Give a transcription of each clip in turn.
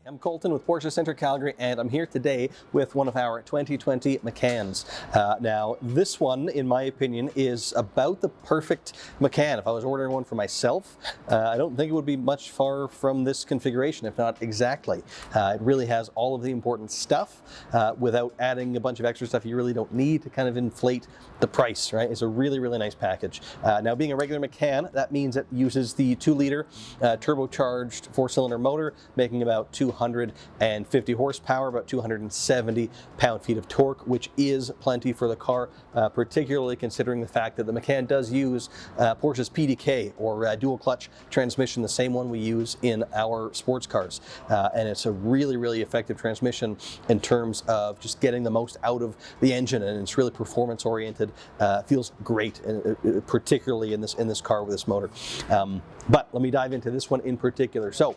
I'm Colton with Porsche Center Calgary, and I'm here today with one of our 2020 Macans. Now, this one, in my opinion, is about the perfect Macan. If I was ordering one for myself, I don't think it would be much far from this configuration, if not exactly. It really has all of the important stuff without adding a bunch of extra stuff you really don't need to kind of inflate the price, right? It's a really, really nice package. Now, being a regular Macan, that means it uses the 2-liter turbocharged 4-cylinder motor, making about 250 horsepower, about 270 pound-feet of torque, which is plenty for the car, particularly considering the fact that the Macan does use Porsche's PDK, or dual clutch transmission, the same one we use in our sports cars. And it's a really, really effective transmission in terms of just getting the most out of the engine, and it's really performance oriented. Feels great, particularly in this car with this motor. But let me dive into this one in particular. So,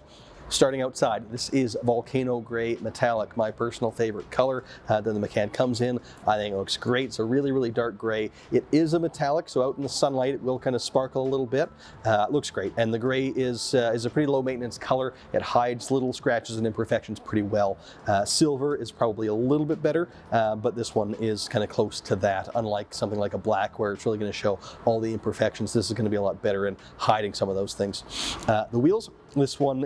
starting outside, this is Volcano Gray Metallic, my personal favorite color that the Macan comes in. I think it looks great. It's a really, really dark gray. It is a metallic, so out in the sunlight it will kind of sparkle a little bit. It looks great, and the gray is a pretty low maintenance color. It hides little scratches and imperfections pretty well. Silver is probably a little bit better, but this one is kind of close to that, unlike something like a black where it's really going to show all the imperfections. This is going to be a lot better in hiding some of those things. The wheels, this one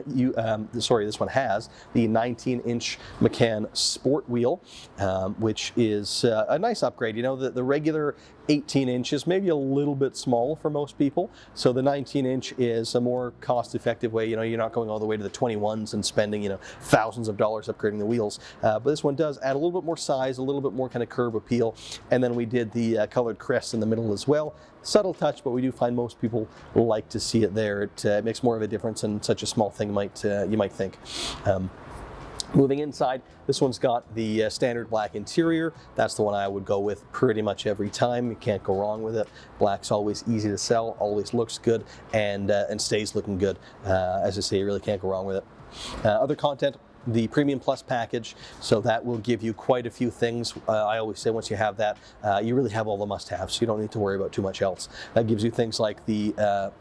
has the 19-inch Macan Sport wheel, which is a nice upgrade. You know, the regular 18-inch is maybe a little bit small for most people, so the 19-inch is a more cost-effective way. You know, you're not going all the way to the 21s and spending, you know, thousands of dollars upgrading the wheels. But this one does add a little bit more size, a little bit more kind of curb appeal, and then we did the colored crest in the middle as well. Subtle touch, but we do find most people like to see it there. It makes more of a difference than such a small thing you might think. Moving inside, this one's got the standard black interior. That's the one I would go with pretty much every time. You can't go wrong with it. Black's always easy to sell, always looks good, and stays looking good. As I say, you really can't go wrong with it. Other content, the Premium Plus package, so that will give you quite a few things. I always say once you have that, you really have all the must-haves, so you don't need to worry about too much else. That gives you things like the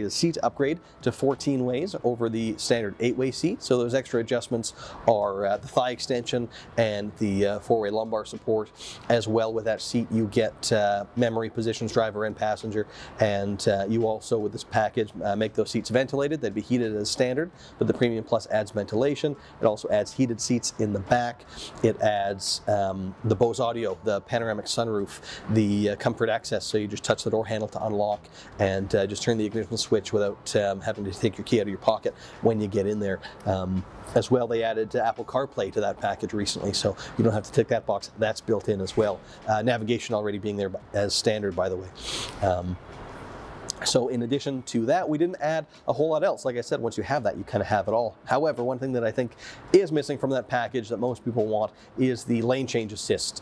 seat upgrade to 14 ways over the standard 8-way seat. So those extra adjustments are the thigh extension and the 4-way lumbar support. As well, with that seat, you get memory positions, driver and passenger, and you also, with this package, make those seats ventilated. They'd be heated as standard, but the Premium Plus adds ventilation. It also adds heated seats in the back. It adds the Bose audio, the panoramic sunroof, the comfort access, so you just touch the door handle to unlock and just turn the ignition switch without having to take your key out of your pocket when you get in there. As well, they added Apple CarPlay to that package recently, so you don't have to tick that box. That's built in as well. Navigation already being there as standard, by the way. So in addition to that, we didn't add a whole lot else. Like I said, once you have that, you kind of have it all. However, one thing that I think is missing from that package that most people want is the lane change assist,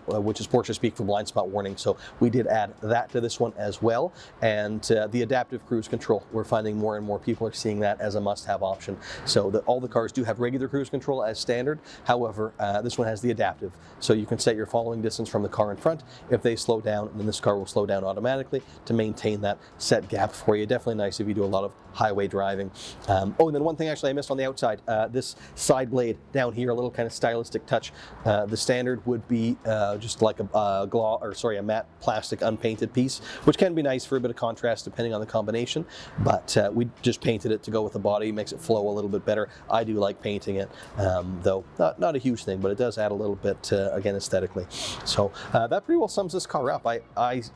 which is Porsche speak for blind spot warning. So we did add that to this one as well. And the adaptive cruise control, we're finding more and more people are seeing that as a must-have option. So all the cars do have regular cruise control as standard. However, this one has the adaptive. So you can set your following distance from the car in front. If they slow down, then this car will slow down automatically to maintain that set gap for you. Definitely nice if you do a lot of highway driving. Oh, and then one thing actually I missed on the outside, this side blade down here, a little kind of stylistic touch. The standard would be just like a matte plastic unpainted piece, which can be nice for a bit of contrast depending on the combination, but we just painted it to go with the body, makes it flow a little bit better. I do like painting it, though not a huge thing, but it does add a little bit, again, aesthetically. So that pretty well sums this car up. As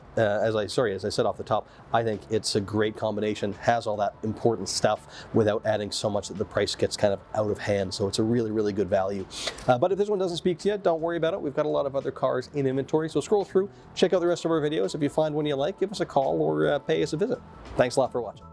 I said off the top, I think it's a great combination, has all that important stuff without adding so much that the price gets kind of out of hand. So it's a really, really good value. But if this one doesn't speak to you, don't worry about it. We've got a lot of other cars in inventory. So scroll through, check out the rest of our videos. If you find one you like, give us a call or pay us a visit. Thanks a lot for watching.